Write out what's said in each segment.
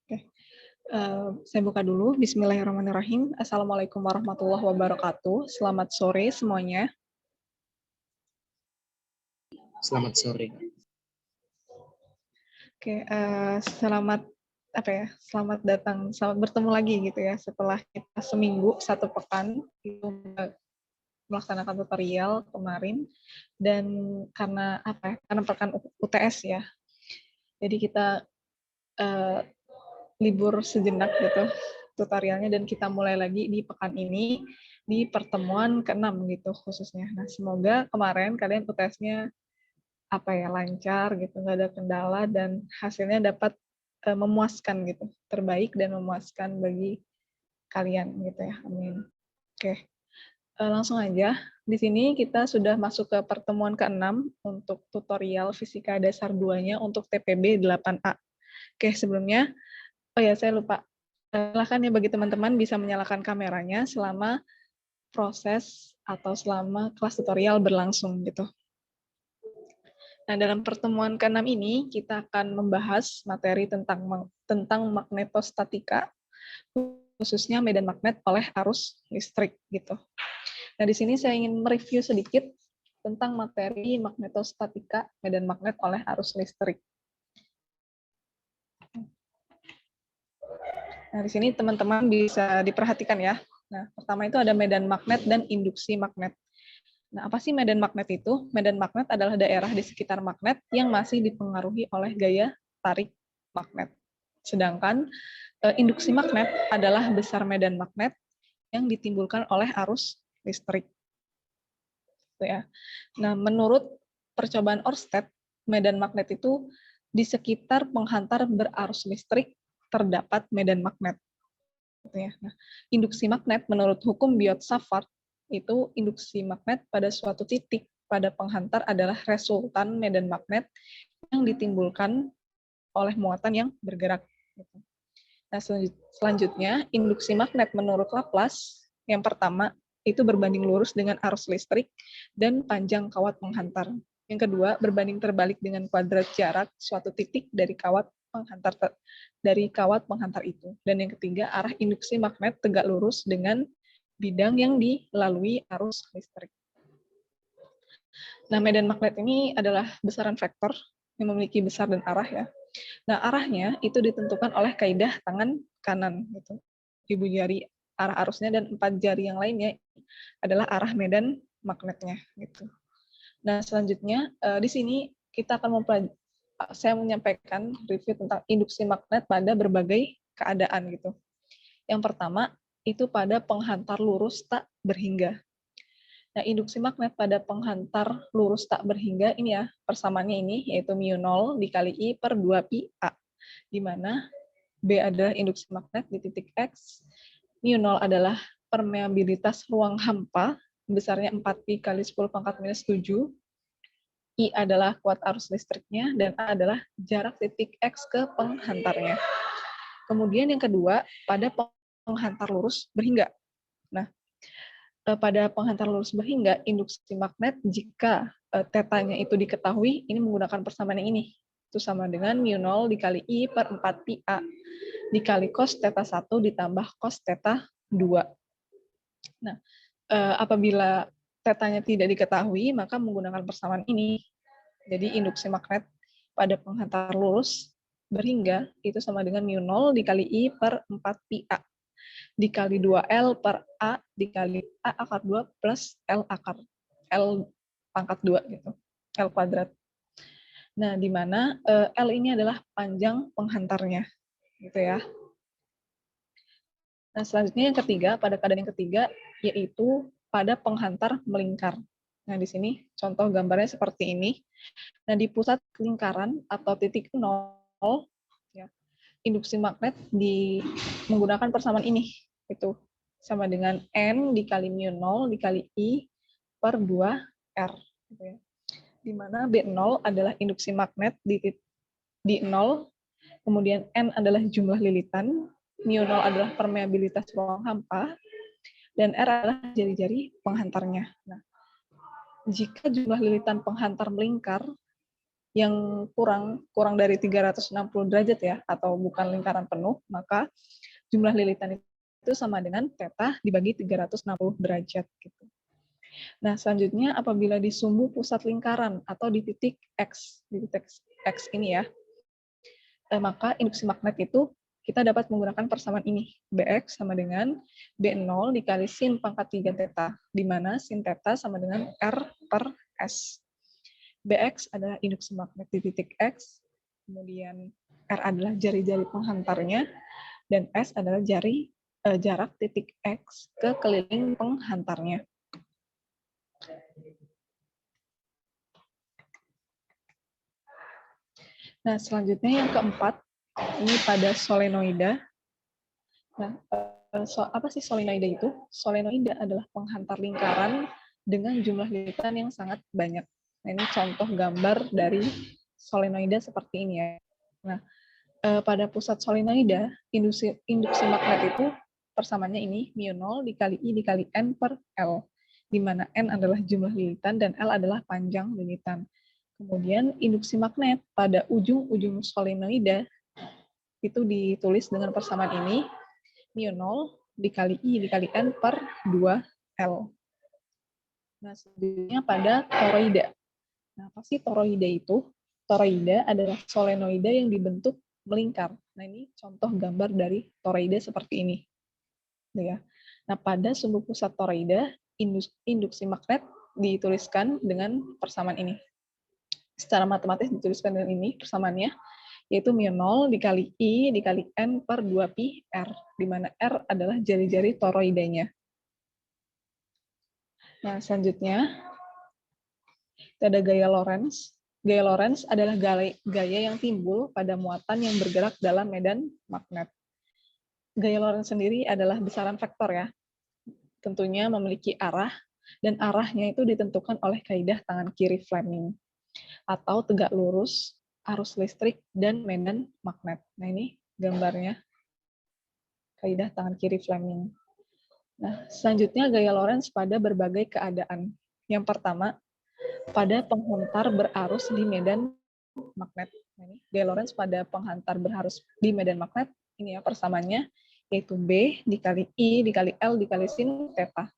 Oke, saya buka dulu. Bismillahirrahmanirrahim. Assalamualaikum warahmatullahi wabarakatuh. Selamat sore semuanya. Selamat sore. Oke, selamat datang, selamat bertemu lagi gitu ya setelah kita seminggu, satu pekan itu melaksanakan tutorial kemarin, dan karena pekan UTS ya. Jadi kita libur sejenak gitu tutorialnya, dan kita mulai lagi di pekan ini di pertemuan ke-6 gitu khususnya. Nah, semoga kemarin kalian UTS-nya lancar gitu, nggak ada kendala dan hasilnya dapat memuaskan gitu, terbaik dan memuaskan bagi kalian gitu ya. Amin. Oke. Langsung aja. Di sini kita sudah masuk ke pertemuan ke-6 untuk tutorial fisika dasar 2-nya untuk TPB 8A. Oke, sebelumnya saya lupa. Silakan ya bagi teman-teman bisa menyalakan kameranya selama proses atau selama kelas tutorial berlangsung gitu. Nah, dalam pertemuan ke-6 ini kita akan membahas materi tentang magnetostatika, khususnya medan magnet oleh arus listrik gitu. Nah, di sini saya ingin mereview sedikit tentang materi magnetostatika, medan magnet oleh arus listrik. Nah, di sini teman-teman bisa diperhatikan ya. Nah, pertama itu ada medan magnet dan induksi magnet. Nah, apa sih medan magnet itu? Medan magnet adalah daerah di sekitar magnet yang masih dipengaruhi oleh gaya tarik magnet. Sedangkan induksi magnet adalah besar medan magnet yang ditimbulkan oleh arus listrik. Ya. Nah, menurut percobaan Ørsted, medan magnet itu di sekitar penghantar berarus listrik terdapat medan magnet. Nah, induksi magnet menurut hukum Biot-Savart itu induksi magnet pada suatu titik pada penghantar adalah resultan medan magnet yang ditimbulkan oleh muatan yang bergerak. Nah, selanjutnya induksi magnet menurut Laplace yang pertama itu berbanding lurus dengan arus listrik dan panjang kawat penghantar. Yang kedua, berbanding terbalik dengan kuadrat jarak suatu titik dari kawat penghantar itu. Dan yang ketiga, arah induksi magnet tegak lurus dengan bidang yang dilalui arus listrik. Nah, medan magnet ini adalah besaran vektor yang memiliki besar dan arah ya. Nah, arahnya itu ditentukan oleh kaidah tangan kanan gitu. Ibu jari arah arusnya dan 4 jari yang lainnya adalah arah medan magnetnya gitu. Nah, selanjutnya di sini saya menyampaikan review tentang induksi magnet pada berbagai keadaan gitu. Yang pertama itu pada penghantar lurus tak berhingga. Nah, induksi magnet pada penghantar lurus tak berhingga ini ya, persamaannya ini yaitu μ0 dikali I per 2 pi A, di mana B adalah induksi magnet di titik X, μ0 adalah permeabilitas ruang hampa, besarnya 4pi kali 10⁻⁻⁷, I adalah kuat arus listriknya, dan A adalah jarak titik X ke penghantarnya. Kemudian yang kedua, pada penghantar lurus berhingga. Nah, pada penghantar lurus berhingga, induksi magnet jika tetanya itu diketahui, ini menggunakan persamaan yang ini. Itu sama dengan μ0 dikali I per 4 pi A dikali cos theta 1 ditambah cos theta 2. Nah, apabila tetanya tidak diketahui, maka menggunakan persamaan ini. Jadi induksi magnet pada penghantar lurus berhingga itu sama dengan μ0 dikali I per 4 pi A dikali 2L per A dikali A akar 2 plus L pangkat 2 gitu, L kuadrat. Nah, di mana L ini adalah panjang penghantarnya gitu ya. Nah, selanjutnya yang ketiga, pada keadaan yang ketiga yaitu pada penghantar melingkar. Nah, di sini contoh gambarnya seperti ini. Nah, di pusat lingkaran atau titik 0 ya, induksi magnet menggunakan persamaan ini, itu sama dengan N dikali μ0 dikali I per 2R. Gitu ya. Di mana B0 adalah induksi magnet di 0, kemudian N adalah jumlah lilitan, μ0 adalah permeabilitas ruang hampa, dan R adalah jari-jari penghantarnya. Nah, jika jumlah lilitan penghantar melingkar, yang kurang dari 360 derajat ya, atau bukan lingkaran penuh, maka jumlah lilitan itu sama dengan theta dibagi 360 derajat gitu. Nah, selanjutnya apabila di sumbu pusat lingkaran atau di titik X ini ya, maka induksi magnet itu kita dapat menggunakan persamaan ini. Bx sama dengan B0 dikali sin pangkat 3 theta, di mana sin theta sama dengan R per S. Bx adalah induksi magnet di titik X, kemudian R adalah jari-jari penghantarnya, dan S adalah jarak titik X ke keliling penghantarnya. Nah, selanjutnya yang keempat, ini pada solenoida. Nah, apa sih solenoida itu? Solenoida adalah penghantar lingkaran dengan jumlah lilitan yang sangat banyak. Nah, ini contoh gambar dari solenoida seperti ini ya. Nah, pada pusat solenoida, induksi magnet itu persamaannya ini, μ0 dikali I dikali N per L, di mana N adalah jumlah lilitan dan L adalah panjang lilitan. Kemudian induksi magnet pada ujung-ujung solenoida itu ditulis dengan persamaan ini, μ0 dikali I dikali N per 2L. Nah, selanjutnya pada toroida. Nah, apa sih toroida itu? Toroida adalah solenoida yang dibentuk melingkar. Nah, ini contoh gambar dari toroida seperti ini. Ya. Nah, pada sumbu pusat toroida, induksi magnet dituliskan dengan persamaan ini. Secara matematis dituliskan dengan ini persamaannya, yaitu μ0 dikali I dikali N per 2pi R, di mana R adalah jari-jari toroidanya. Nah, selanjutnya, ada gaya Lorentz. Gaya Lorentz adalah gaya yang timbul pada muatan yang bergerak dalam medan magnet. Gaya Lorentz sendiri adalah besaran vektor ya. Tentunya memiliki arah, dan arahnya itu ditentukan oleh kaidah tangan kiri Fleming, atau tegak lurus, arus listrik, dan medan magnet. Nah, ini gambarnya, kaidah tangan kiri Fleming. Nah, selanjutnya gaya Lorentz pada berbagai keadaan. Yang pertama, pada penghantar berarus di medan magnet. Nah, ini gaya Lorentz pada penghantar berarus di medan magnet, ini ya persamaannya, yaitu B dikali I dikali L dikali sin theta,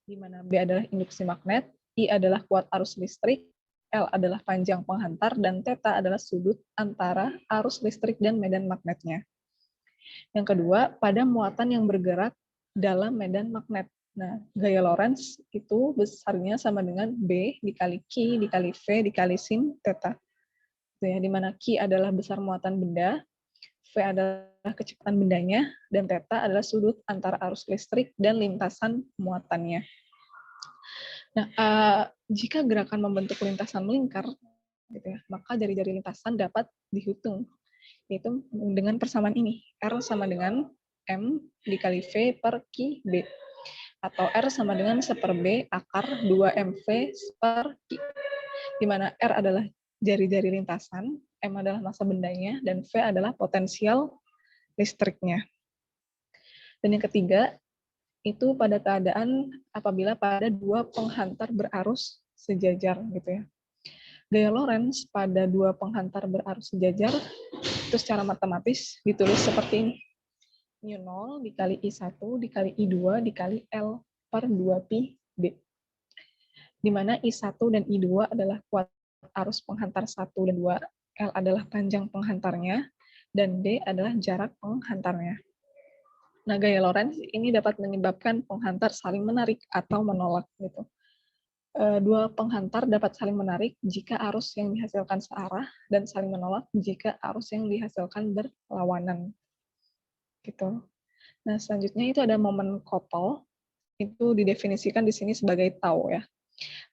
di mana B adalah induksi magnet, I adalah kuat arus listrik, L adalah panjang penghantar, dan theta adalah sudut antara arus listrik dan medan magnetnya. Yang kedua, pada muatan yang bergerak dalam medan magnet. Nah, gaya Lorentz itu besarnya sama dengan B dikali Q dikali V dikali sin theta. Ya, di mana Q adalah besar muatan benda, V adalah kecepatan bendanya, dan theta adalah sudut antara arus listrik dan lintasan muatannya. Nah, jika gerakan membentuk lintasan melingkar, gitu ya, maka jari-jari lintasan dapat dihitung, yaitu dengan persamaan ini, R sama dengan M dikali V per QB, atau R sama dengan 1/B akar 2MV per Q, di mana R adalah jari-jari lintasan, M adalah massa bendanya, dan V adalah potensial listriknya. Dan yang ketiga, itu pada keadaan apabila pada dua penghantar berarus sejajar gitu ya. Gaya Lorentz pada dua penghantar berarus sejajar itu secara matematis ditulis seperti ini. μ0 dikali I1 dikali I2 dikali L per 2pi B. Di mana I1 dan I2 adalah kuat arus penghantar 1 dan 2, L adalah panjang penghantarnya, dan D adalah jarak penghantarnya. Nah, gaya Lorentz ini dapat menyebabkan penghantar saling menarik atau menolak gitu. Dua penghantar dapat saling menarik jika arus yang dihasilkan searah dan saling menolak jika arus yang dihasilkan berlawanan. Gitu. Nah, selanjutnya itu ada momen couple. Itu didefinisikan di sini sebagai tau ya.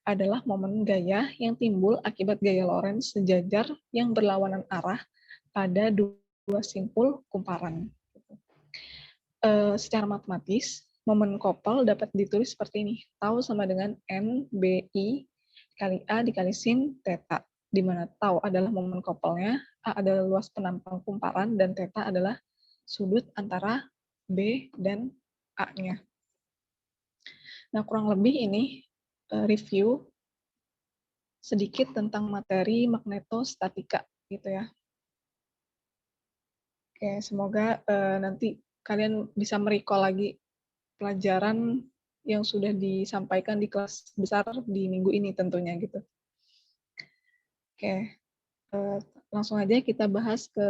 Adalah momen gaya yang timbul akibat gaya Lorentz sejajar yang berlawanan arah pada dua simpul kumparan. Secara matematis, momen couple dapat ditulis seperti ini. Tau sama dengan NBI kali A dikali sin theta, di mana tau adalah momen couple-nya, A adalah luas penampang kumparan, dan theta adalah sudut antara B dan A-nya. Nah, kurang lebih ini review sedikit tentang materi magnetostatika gitu ya. Oke, semoga nanti kalian bisa merecall lagi pelajaran yang sudah disampaikan di kelas besar di minggu ini tentunya gitu. Oke, langsung aja kita bahas ke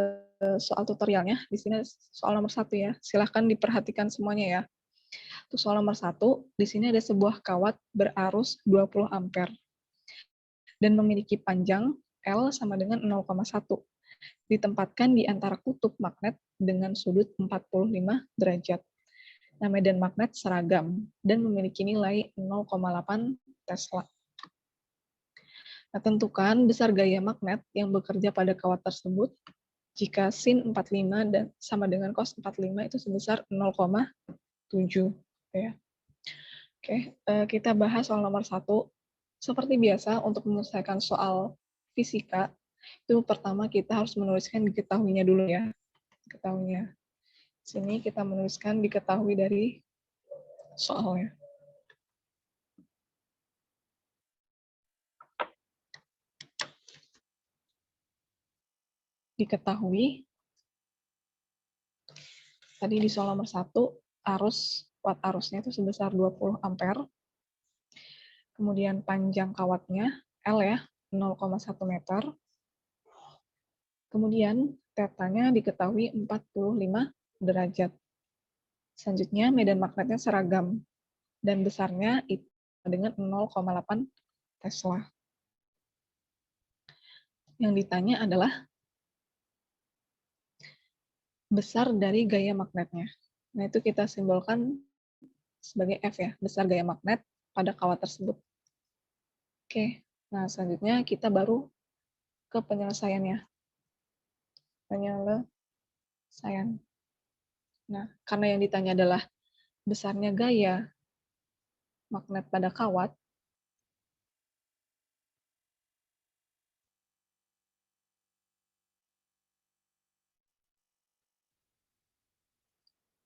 soal tutorialnya. Di sini soal nomor 1 ya. Silahkan diperhatikan semuanya ya. Untuk soal nomor 1, di sini ada sebuah kawat berarus 20 ampere dan memiliki panjang L sama dengan 0,1. Ditempatkan di antara kutub magnet dengan sudut 45 derajat. Nah, medan magnet seragam dan memiliki nilai 0,8 Tesla. Nah, tentukan besar gaya magnet yang bekerja pada kawat tersebut jika sin 45 dan sama dengan cos 45 itu sebesar 0,7 ya. Oke, kita bahas soal nomor 1. Seperti biasa untuk menyelesaikan soal fisika itu pertama kita harus menuliskan diketahuinya dulu ya. Diketahuinya. Sini kita menuliskan diketahui dari soalnya. Diketahui tadi di soal nomor 1 watt arusnya itu sebesar 20 ampere. Kemudian panjang kawatnya L ya, 0,1 meter. Kemudian tetanya diketahui 45 derajat. Selanjutnya medan magnetnya seragam dan besarnya itu dengan 0,8 Tesla. Yang ditanya adalah besar dari gaya magnetnya. Nah, itu kita simbolkan sebagai F ya, besar gaya magnet pada kawat tersebut. Oke, nah selanjutnya kita baru ke penyelesaiannya. Penyelesaian. Nah, karena yang ditanya adalah besarnya gaya magnet pada kawat,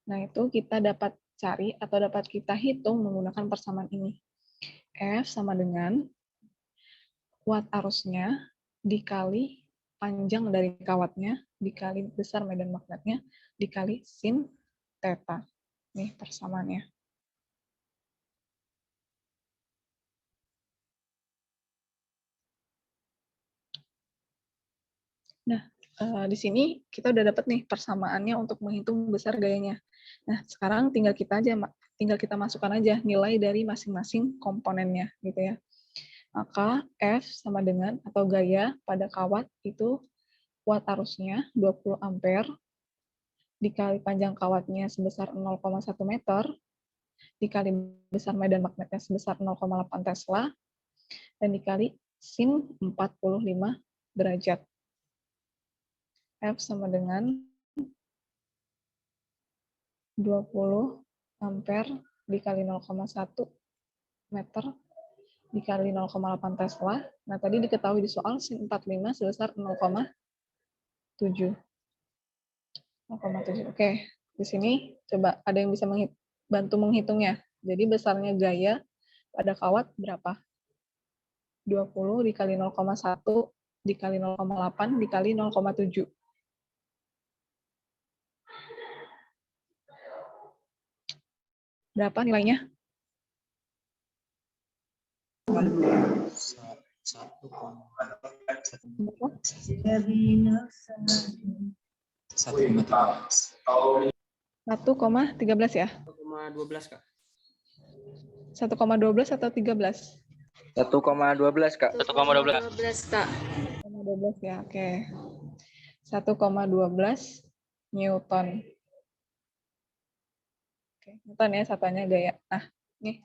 nah itu kita dapat cari atau dapat kita hitung menggunakan persamaan ini. F sama dengan watt arusnya dikali panjang dari kawatnya dikali besar medan magnetnya dikali sin theta. Nih persamaannya. Nah, di sini kita udah dapat nih persamaannya untuk menghitung besar gayanya. Nah, sekarang tinggal kita masukkan aja nilai dari masing-masing komponennya gitu ya. Maka F sama dengan atau gaya pada kawat itu watt arusnya 20 ampere dikali panjang kawatnya sebesar 0,1 meter dikali besar medan magnetnya sebesar 0,8 Tesla dan dikali sin 45 derajat. F sama dengan 20 ampere dikali 0,1 meter dikali 0,8 Tesla. Nah, tadi diketahui di soal sin 45 sebesar 0,7. 0,7. Oke, di sini coba ada yang bisa bantu menghitungnya. Jadi besarnya gaya pada kawat berapa? 20 dikali 0,1 dikali 0,8 dikali 0,7. Berapa nilainya? 1,13 ya? 1,12 Kak. 1,12 atau 13? 1,12 Kak. 1,12 Kak. 1,12 ya, oke. 1,12 Newton. Oke, Newton ya satuannya gaya. Nah, nih.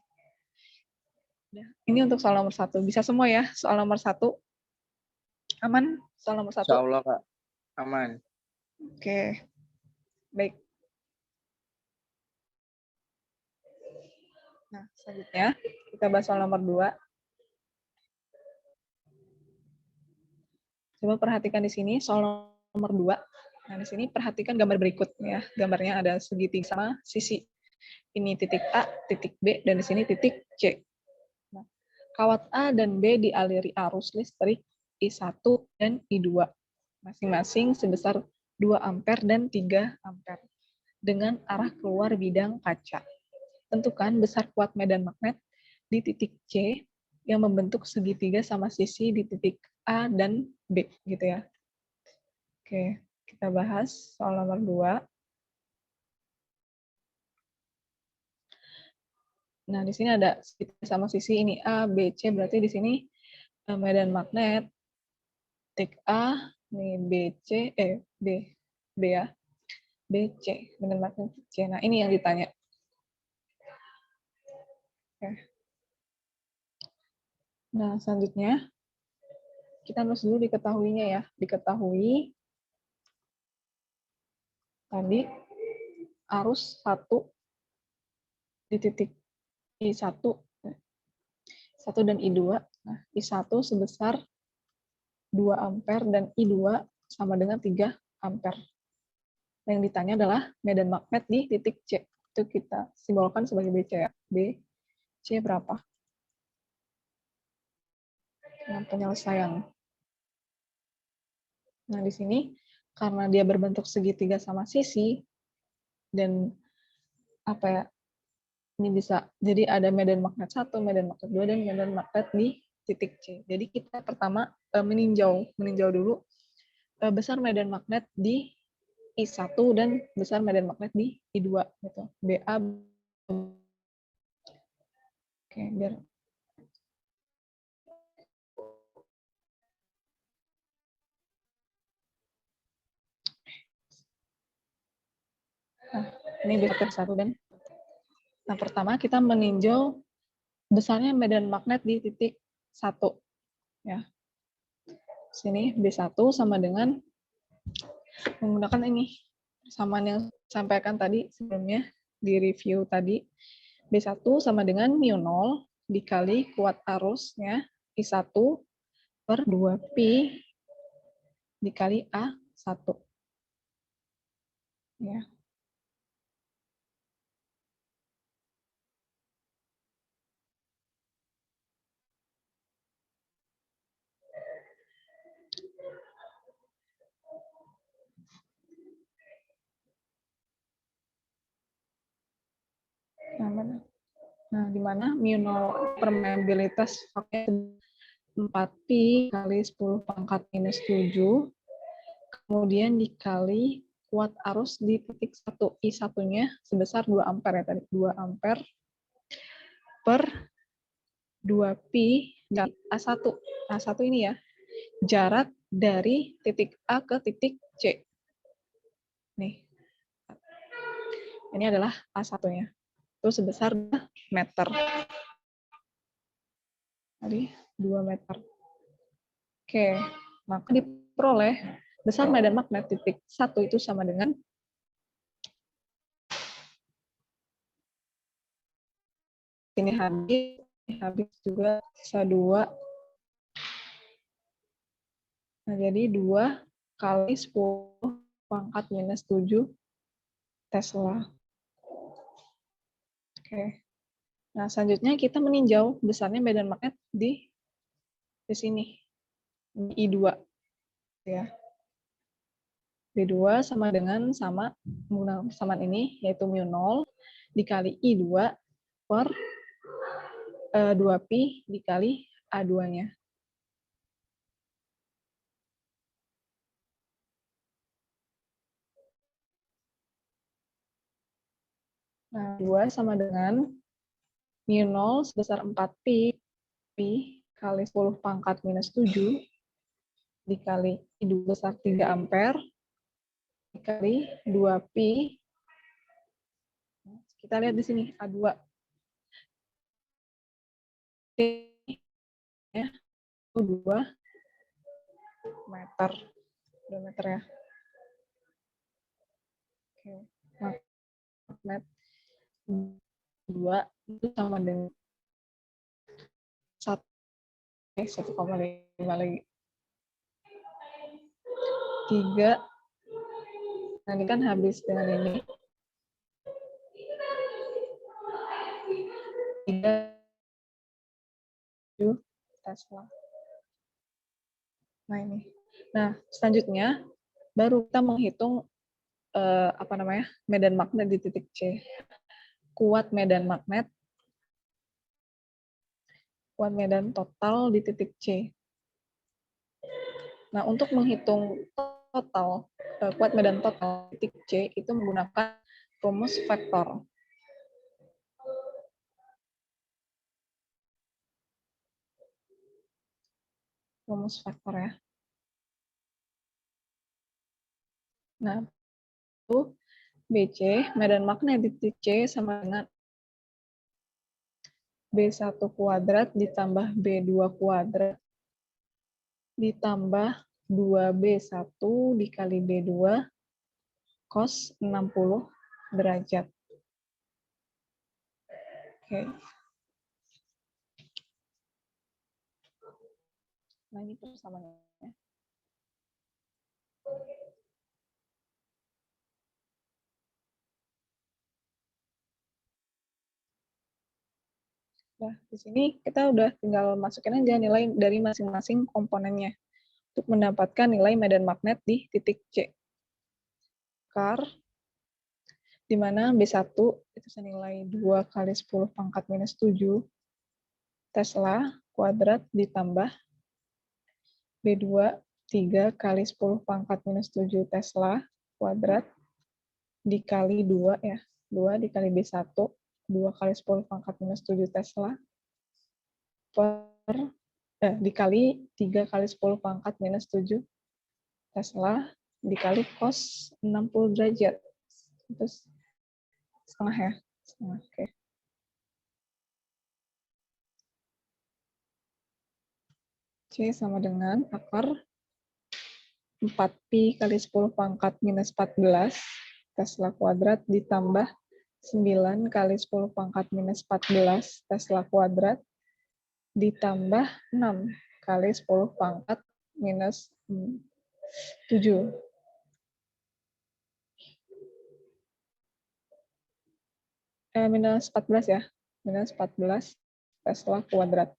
Ini untuk soal nomor 1. Bisa semua ya, soal nomor 1. Aman? Soal nomor 1? Insya Allah Kak. Aman. Oke. Baik. Nah, selanjutnya kita bahas soal nomor 2. Coba perhatikan di sini soal nomor 2. Nah, di sini perhatikan gambar berikut ya. Gambarnya ada segitiga sama sisi. Ini titik A, titik B, dan di sini titik C. Nah, Kawat A dan B dialiri arus listrik I1 dan I2 masing-masing sebesar 2 ampere dan 3 ampere dengan arah keluar bidang kaca. Tentukan besar kuat medan magnet di titik C yang membentuk segitiga sama sisi di titik A dan B gitu ya. Oke, kita bahas soal nomor 2. Nah, di sini ada segitiga sama sisi ini A, B, C, berarti di sini medan magnet titik A, ini B, C, B ya, B, C, medan magnet C. Nah, ini yang ditanya. Oke. Nah, selanjutnya kita harus dulu diketahuinya ya. Diketahui tadi arus 1 di titik I1, 1 dan I2. Nah, I1 sebesar 2 ampere dan I2 sama dengan 3 ampere. Yang ditanya adalah medan magnet di titik C. Itu kita simbolkan sebagai BC ya. BC berapa? Dengan penyelesaian. Nah, di sini karena dia berbentuk segitiga sama sisi dan apa ya? Ini bisa jadi ada medan magnet 1, medan magnet 2 dan medan magnet di titik C. Jadi kita pertama meninjau dulu besar medan magnet di I1 dan besar medan magnet di I2 gitu. BA. Oke, biar nah, ini besar satu dan nah, pertama kita meninjau besarnya medan magnet di titik 1 ya. Sini B1 sama dengan menggunakan ini persamaan yang sampaikan tadi sebelumnya di review tadi. B1 sama dengan mu0 dikali kuat arusnya I1 per 2pi dikali A1. Ya. Nah, di mana mu0 permeabilitas 4pi kali 10 pangkat minus 7, kemudian dikali kuat arus di titik 1, I1-nya sebesar 2 ampere ya tadi, 2 ampere per 2pi kali A1. A1 ini ya, jarak dari titik A ke titik C. Nih, ini adalah A1-nya. Itu sebesar 2 meter. Tadi 2 meter. Oke, maka diperoleh besar medan magnet titik 1 itu sama dengan ini habis juga sisa 2. Nah, jadi 2 kali 10 pangkat minus 7 Tesla. Oke. Nah, selanjutnya kita meninjau besarnya medan magnet di sini, di I2. Ya. B2 sama dengan menggunakan persamaan ini, yaitu mu0 dikali I2 per 2pi dikali A2-nya. Nah, 2 sama dengan mu0 sebesar 4pi kali 10 pangkat minus 7 dikali I2 besar 3 ampere dikali 2pi. Kita lihat di sini A2. Ya, 2 meter. 2 meter ya. Oke. Magnet 2 itu sama dengan 1,5 lagi. 3. Nah, ini kan habis dengan ini. 3 Tesla. Nah ini. Nah selanjutnya baru kita menghitung medan magnet di titik C. Kuat medan total di titik C. Nah untuk menghitung total kuat medan total di titik C itu menggunakan rumus vektor. Rumus vektor ya. Nah, itu BC, medan magnet di titik C sama dengan B1 kuadrat ditambah B2 kuadrat ditambah 2B1 dikali B2 cos 60 derajat. Oke. Nah, ini persamaannya. Nah, di sini kita udah tinggal masukin aja nilai dari masing-masing komponennya untuk mendapatkan nilai medan magnet di titik C. Kar, di mana B1 itu senilai 2 kali 10 pangkat minus 7 Tesla kuadrat ditambah B2 3 kali 10 pangkat minus 7 Tesla kuadrat dikali 2 ya. 2 dikali B1 2 kali 10 pangkat minus 7 Tesla dikali 3 kali 10 pangkat minus 7 Tesla dikali cos 60 derajat. Terus setengah ya. Setengah, oke. C sama dengan akar 4pi kali 10 pangkat minus 14 Tesla kuadrat ditambah 9 kali 10 pangkat minus 14 Tesla kuadrat ditambah 6 kali 10 pangkat minus 7. Minus 14 ya. Minus 14 Tesla kuadrat.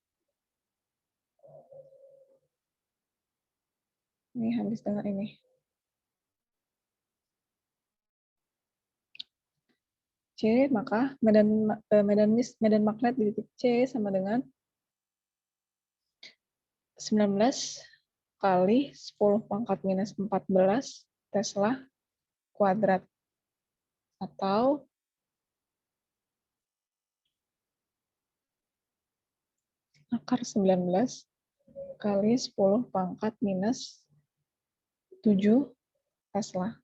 Ini habis dengan ini. C, maka medan magnet di titik C sama dengan 19 kali 10 pangkat minus 14 Tesla kuadrat. Atau akar 19 kali 10 pangkat minus 7 Tesla.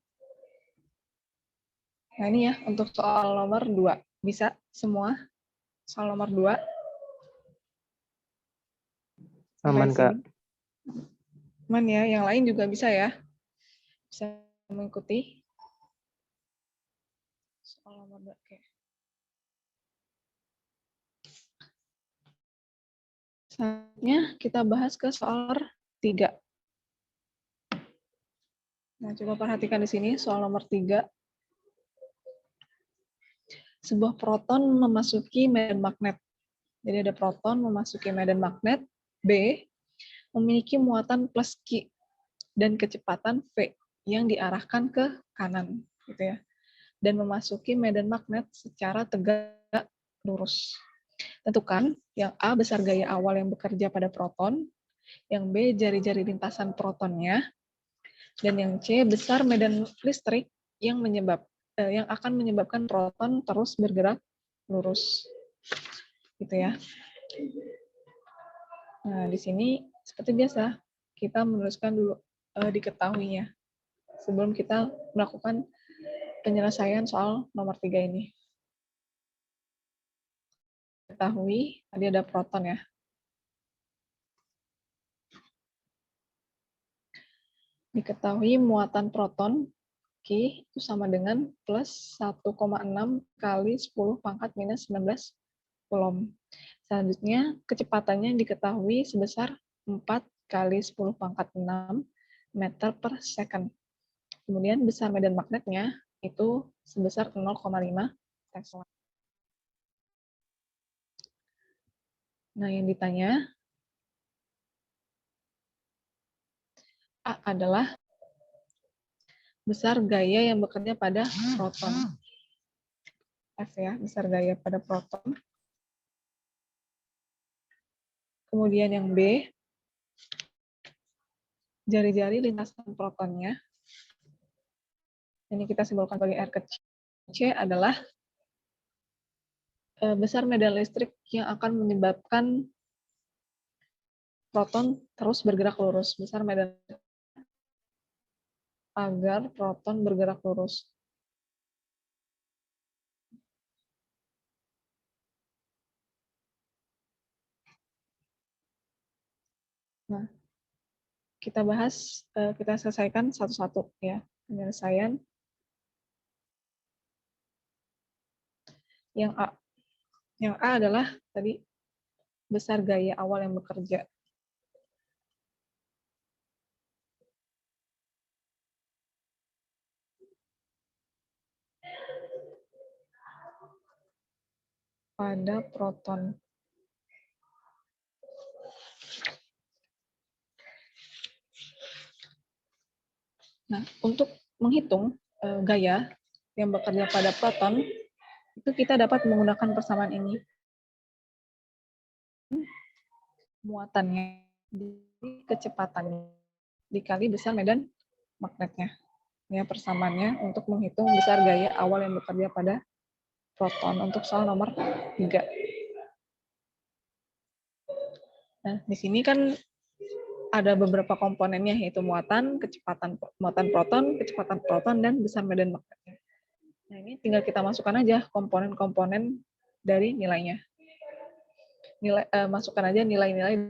Nah ini ya untuk soal nomor 2. Bisa semua? Soal nomor 2. Aman, Kak. Aman ya, yang lain juga bisa ya. Bisa mengikuti. Soal nomor 2. Oke. Selanjutnya kita bahas ke soal 3. Nah, coba perhatikan di sini soal nomor 3. Sebuah proton memasuki medan magnet. Jadi ada proton memasuki medan magnet B memiliki muatan plus Q dan kecepatan V yang diarahkan ke kanan, gitu ya. Dan memasuki medan magnet secara tegak lurus. Tentukan yang A besar gaya awal yang bekerja pada proton, yang B jari-jari lintasan protonnya, dan yang C besar medan listrik yang akan menyebabkan proton terus bergerak lurus, gitu ya. Nah, di sini seperti biasa kita menuliskan dulu diketahuinya sebelum kita melakukan penyelesaian soal nomor 3 ini. Ketahui tadi ada proton ya. Diketahui muatan proton Q itu sama dengan plus 1,6 kali 10 pangkat minus 19 Coulomb. Selanjutnya, kecepatannya diketahui sebesar 4 kali 10 pangkat 6 meter per second. Kemudian besar medan magnetnya itu sebesar 0,5 Tesla. Nah, yang ditanya, A adalah besar gaya yang bekerja pada proton. F ya, besar gaya pada proton. Kemudian yang B, jari-jari lintasan protonnya. Ini kita simbolkan sebagai R kecil. C adalah besar medan listrik yang akan menyebabkan proton terus bergerak lurus. Besar medan agar proton bergerak lurus. Nah, kita bahas, kita selesaikan satu-satu ya penyelesaian. Yang A. Yang A adalah tadi besar gaya awal yang bekerja. Pada proton. Nah, untuk menghitung gaya yang bekerja pada proton, itu kita dapat menggunakan persamaan ini. Muatannya di kecepatannya dikali besar medan magnetnya. Ya, persamaannya untuk menghitung besar gaya awal yang bekerja pada proton untuk soal nomor 3. Nah, di sini kan ada beberapa komponennya, yaitu muatan proton, dan besar medan magnetnya. Nah, ini tinggal kita masukkan aja komponen-komponen dari nilainya. Masukkan aja nilai-nilai